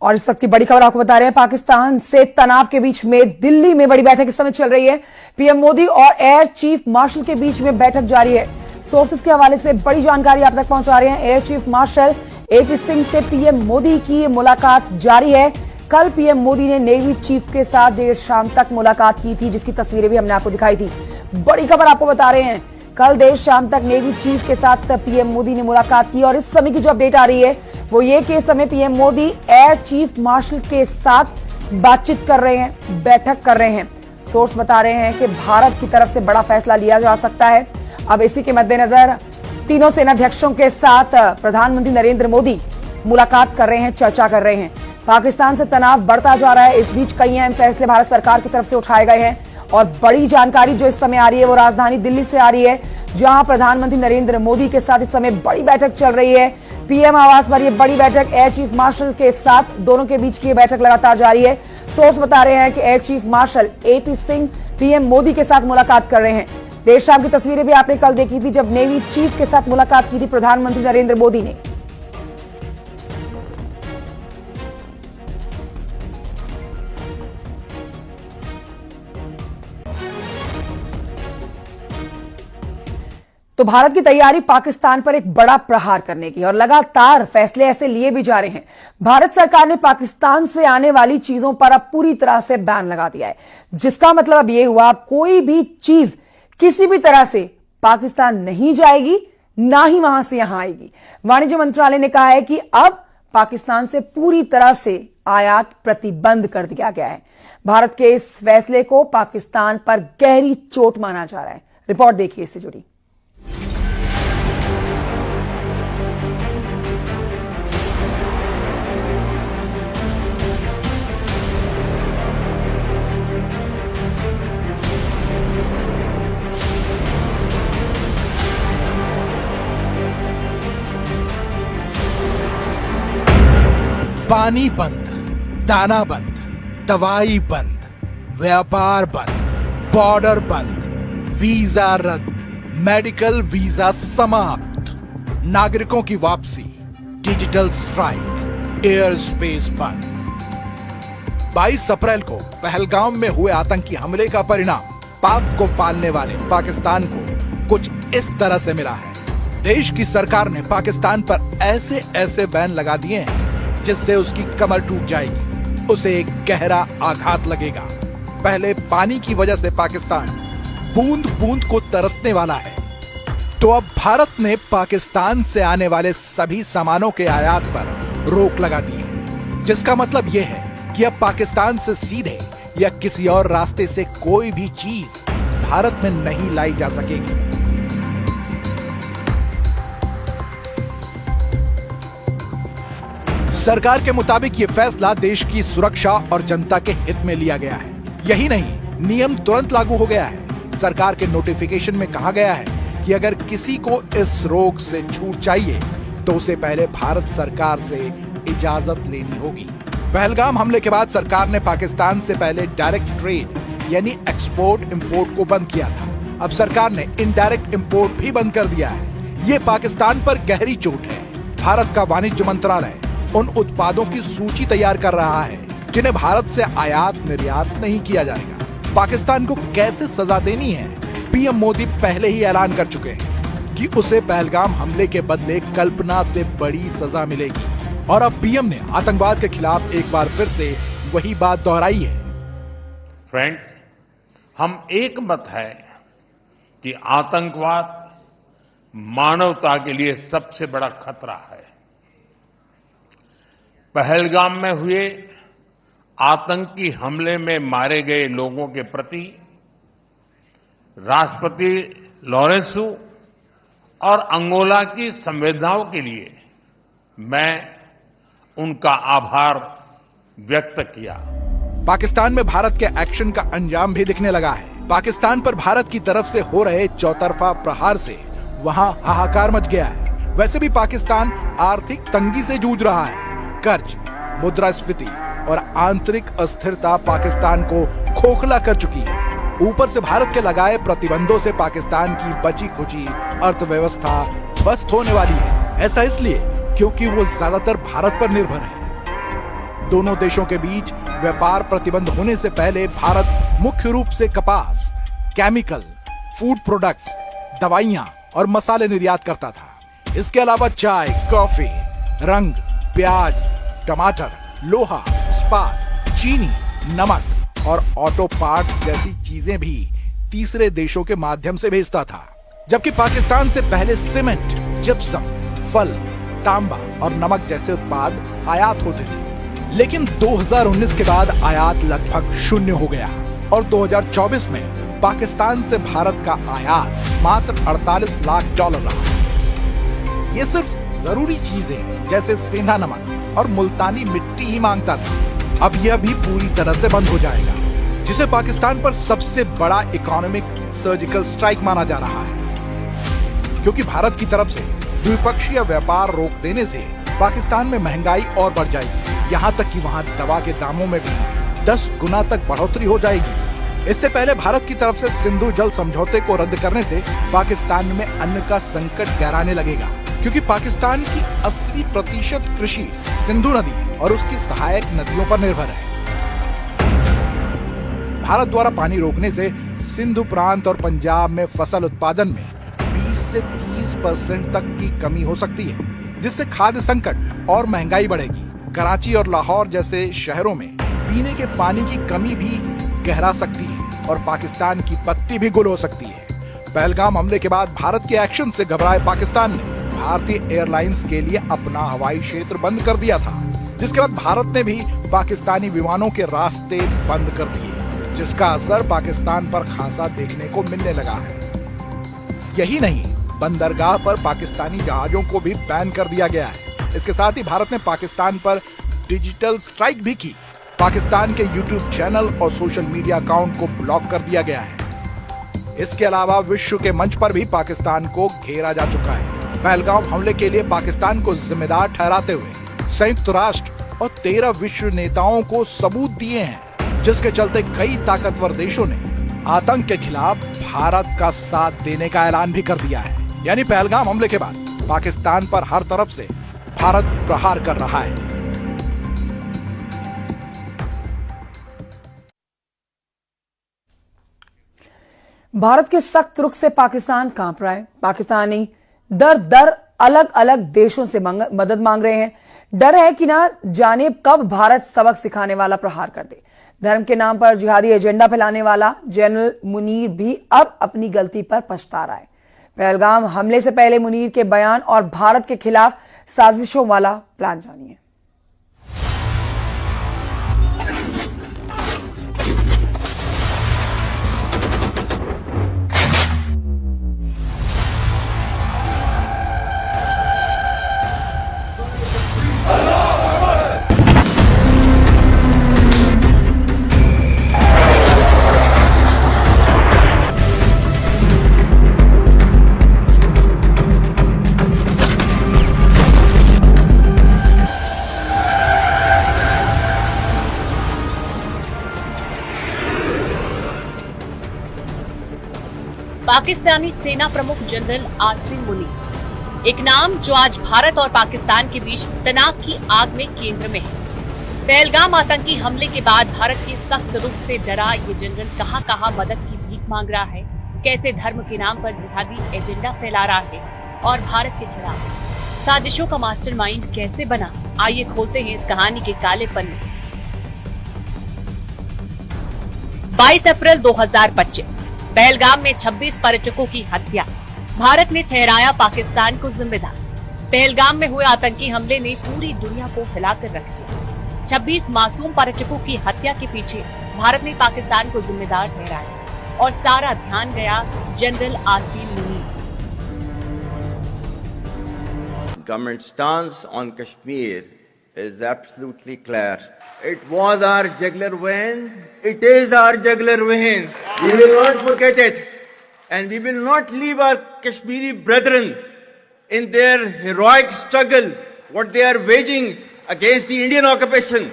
और इस वक्त की बड़ी खबर आपको बता रहे हैं, पाकिस्तान से तनाव के बीच में दिल्ली में बड़ी बैठक इस समय चल रही है। पीएम मोदी और एयर चीफ मार्शल के बीच में बैठक जारी है। सोर्सेज के हवाले से बड़ी जानकारी आप तक पहुंचा रहे हैं। Air chief marshal AP Singh से पीएम मोदी की मुलाकात जारी है। कल पीएम मोदी ने नेवी चीफ के साथ देर शाम तक मुलाकात की थी, जिसकी तस्वीरें भी हमने आपको दिखाई थी। बड़ी खबर आपको बता रहे हैं, कल देर शाम तक नेवी चीफ के साथ पीएम मोदी ने मुलाकात की और इस समय की जो अपडेट आ रही है वो ये कि इस समय PM Modi air chief marshal के साथ बातचीत कर रहे हैं, बैठक कर रहे हैं। सोर्स बता रहे हैं कि भारत की तरफ से बड़ा फैसला लिया जा सकता है। अब इसी के मद्देनजर तीनों सेनाध्यक्षों के साथ प्रधानमंत्री नरेंद्र मोदी मुलाकात कर रहे हैं, चर्चा कर रहे हैं। पाकिस्तान से तनाव बढ़ता जा रहा है। इस बीच कई अहम फैसले भारत सरकार की तरफ से उठाए गए हैं और बड़ी जानकारी जो इस समय आ रही है वो राजधानी दिल्ली से आ रही है, जहां प्रधानमंत्री नरेंद्र मोदी के साथ इस समय बड़ी बैठक चल रही है। पीएम आवास पर यह बड़ी बैठक एयर चीफ मार्शल के साथ दोनों के बीच की बैठक लगातार जारी है। सोर्स बता रहे हैं कि air chief marshal AP Singh PM Modi के साथ मुलाकात कर रहे हैं। देर शाम की तस्वीरें भी आपने कल देखी थी, जब नेवी चीफ के साथ मुलाकात की थी प्रधानमंत्री नरेंद्र मोदी ने। तो भारत की तैयारी पाकिस्तान पर एक बड़ा प्रहार करने की, और लगातार फैसले ऐसे लिए भी जा रहे हैं। भारत सरकार ने पाकिस्तान से आने वाली चीजों पर अब पूरी तरह से बैन लगा दिया है, जिसका मतलब अब यह हुआ कोई भी चीज किसी भी तरह से पाकिस्तान नहीं जाएगी, ना ही वहां से यहां आएगी। वाणिज्य मंत्रालय ने कहा है कि अब पाकिस्तान से पूरी तरह से आयात प्रतिबंध कर दिया गया है। भारत के इस फैसले को पाकिस्तान पर गहरी चोट माना जा रहा है। रिपोर्ट देखिए इससे जुड़ी। पानी बंद, दाना बंद, दवाई बंद, व्यापार बंद, बॉर्डर बंद, वीजा रद्द, मेडिकल वीजा समाप्त, नागरिकों की वापसी, डिजिटल स्ट्राइक, एयर स्पेस बंद। 22 अप्रैल को पहलगाम में हुए आतंकी हमले का परिणाम पाक को पालने वाले पाकिस्तान को कुछ इस तरह से मिला है। देश की सरकार ने पाकिस्तान पर ऐसे ऐसे बैन लगा दिए हैं जिससे उसकी कमर टूट जाएगी, उसे एक गहरा आघात लगेगा। पहले पानी की वजह से पाकिस्तान बूंद बूंद को तरसने वाला है, तो अब भारत ने पाकिस्तान से आने वाले सभी सामानों के आयात पर रोक लगा दी है, जिसका मतलब यह है कि अब पाकिस्तान से सीधे या किसी और रास्ते से कोई भी चीज भारत में नहीं लाई जा सकेगी। सरकार के मुताबिक ये फैसला देश की सुरक्षा और जनता के हित में लिया गया है। यही नहीं, नियम तुरंत लागू हो गया है। सरकार के नोटिफिकेशन में कहा गया है कि अगर किसी को इस रोक से छूट चाहिए तो उसे पहले भारत सरकार से इजाजत लेनी होगी। पहलगाम हमले के बाद सरकार ने पाकिस्तान से पहले डायरेक्ट ट्रेड यानी एक्सपोर्ट इंपोर्ट को बंद किया था। अब सरकार ने इनडायरेक्ट इंपोर्ट भी बंद कर दिया है। ये पाकिस्तान पर गहरी चोट है। भारत का वाणिज्य मंत्रालय उन उत्पादों की सूची तैयार कर रहा है जिन्हें भारत से आयात निर्यात नहीं किया जाएगा। पाकिस्तान को कैसे सजा देनी है, पीएम मोदी पहले ही ऐलान कर चुके हैं कि उसे पहलगाम हमले के बदले कल्पना से बड़ी सजा मिलेगी। और अब पीएम ने आतंकवाद के खिलाफ एक बार फिर से वही बात दोहराई है। फ्रेंड्स, हम एक मत है कि आतंकवाद मानवता के लिए सबसे बड़ा खतरा है। पहलगाम में हुए आतंकी हमले में मारे गए लोगों के प्रति राष्ट्रपति लॉरेंसो और अंगोला की संवेदनाओं के लिए मैं उनका आभार व्यक्त किया। पाकिस्तान में भारत के एक्शन का अंजाम भी दिखने लगा है। पाकिस्तान पर भारत की तरफ से हो रहे चौतरफा प्रहार से वहां हाहाकार मच गया है। वैसे भी पाकिस्तान आर्थिक तंगी से जूझ रहा है। कर्ज, मुद्रास्फीति और आंतरिक अस्थिरता पाकिस्तान को खोखला कर चुकी है। ऊपर से भारत के लगाए प्रतिबंधों से पाकिस्तान की बची खुची अर्थव्यवस्था ध्वस्त होने वाली है। ऐसा इसलिए क्योंकि वो ज्यादातर भारत पर निर्भर है। दोनों देशों के बीच व्यापार प्रतिबंध होने से पहले भारत मुख्य रूप से कपास, केमिकल, फूड प्रोडक्ट्स, दवाइयां और मसाले निर्यात करता था। इसके अलावा चाय, कॉफी, रंग, प्याज, टमाटर, लोहा, इस्पात, चीनी, नमक और ऑटो पार्ट्स जैसी चीजें भी तीसरे देशों के माध्यम से भेजता था। जबकि पाकिस्तान से पहले सीमेंट, जिप्सम, फल, तांबा और नमक जैसे उत्पाद आयात होते थे। लेकिन 2019 के बाद आयात लगभग शून्य हो गया और 2024 में पाकिस्तान से भारत का आयात मात्र 48 लाख डॉलर रहा। ये सिर्फ जरूरी चीजें जैसे सेंधा नमक और मुल्तानी मिट्टी ही मांगता था। अब यह भी पूरी तरह से बंद हो जाएगा, जिसे पाकिस्तान पर सबसे बड़ा इकोनॉमिक सर्जिकल स्ट्राइक माना जा रहा है, क्योंकि भारत की तरफ से द्विपक्षीय व्यापार रोक देने से पाकिस्तान में महंगाई और बढ़ जाएगी। यहाँ तक कि वहाँ दवा के दामों में भी 10 गुना तक बढ़ोतरी हो जाएगी। इससे पहले भारत की तरफ से सिंधु जल समझौते को रद्द करने से पाकिस्तान में अन्न का संकट गहराने लगेगा, क्योंकि पाकिस्तान की 80% कृषि सिंधु नदी और उसकी सहायक नदियों पर निर्भर है। भारत द्वारा पानी रोकने से सिंधु प्रांत और पंजाब में फसल उत्पादन में 20 से 30% तक की कमी हो सकती है, जिससे खाद्य संकट और महंगाई बढ़ेगी। कराची और लाहौर जैसे शहरों में पीने के पानी की कमी भी गहरा सकती है और पाकिस्तान की पत्ती भी गुल हो सकती है। पहलगाम हमले के बाद भारत के एक्शन से घबराए पाकिस्तान ने भारतीय एयरलाइंस के लिए अपना हवाई क्षेत्र बंद कर दिया था, जिसके बाद भारत ने भी पाकिस्तानी विमानों के रास्ते बंद कर दिए, जिसका असर पाकिस्तान पर खासा देखने को मिलने लगा है। यही नहीं, बंदरगाह पर पाकिस्तानी जहाजों को भी बैन कर दिया गया है। इसके साथ ही भारत ने पाकिस्तान पर डिजिटल स्ट्राइक भी की। पाकिस्तान के यूट्यूब चैनल और सोशल मीडिया अकाउंट को ब्लॉक कर दिया गया है। इसके अलावा विश्व के मंच पर भी पाकिस्तान को घेरा जा चुका है। पहलगाम हमले के लिए पाकिस्तान को जिम्मेदार ठहराते हुए संयुक्त राष्ट्र और 13 विश्व नेताओं को सबूत दिए हैं, जिसके चलते कई ताकतवर देशों ने आतंक के खिलाफ भारत का साथ देने का ऐलान भी कर दिया है। यानी पहलगाम हमले के बाद पाकिस्तान पर हर तरफ से भारत प्रहार कर रहा है। भारत के सख्त रुख से पाकिस्तान कांप रहा है। पाकिस्तानी दर दर अलग अलग देशों से मदद मांग रहे हैं। डर है कि ना जाने कब भारत सबक सिखाने वाला प्रहार कर दे। धर्म के नाम पर जिहादी एजेंडा फैलाने वाला जनरल मुनीर भी अब अपनी गलती पर पछता रहा है। पहलगाम हमले से पहले मुनीर के बयान और भारत के खिलाफ साजिशों वाला प्लान जानिए। पाकिस्तानी सेना प्रमुख जनरल आसिम मुनीर, एक नाम जो आज भारत और पाकिस्तान के बीच तनाव की आग में केंद्र में है। पहलगाम आतंकी हमले के बाद भारत के सख्त रुख से डरा ये जनरल कहां कहां मदद की भीख मांग रहा है, कैसे धर्म के नाम पर जिहादी एजेंडा फैला रहा है और भारत के खिलाफ साजिशों का मास्टरमाइंड कैसे बना। आइए खोलते हैं इस कहानी के काले पन्ने। 22 अप्रैल 2025 पहलगाम में 26 पर्यटकों की हत्या। भारत ने ठहराया पाकिस्तान को जिम्मेदार। पहलगाम में हुए आतंकी हमले ने पूरी दुनिया को हिलाकर रख दिया। 26 मासूम पर्यटकों की हत्या के पीछे भारत ने पाकिस्तान को जिम्मेदार ठहराया और सारा ध्यान गया general Asim Munir. Government stance on Kashmir is absolutely clear. It was our jugular vein. It is our jugular vein. We will not forget it. And we will not leave our Kashmiri brethren in their heroic struggle, what they are waging against the Indian occupation.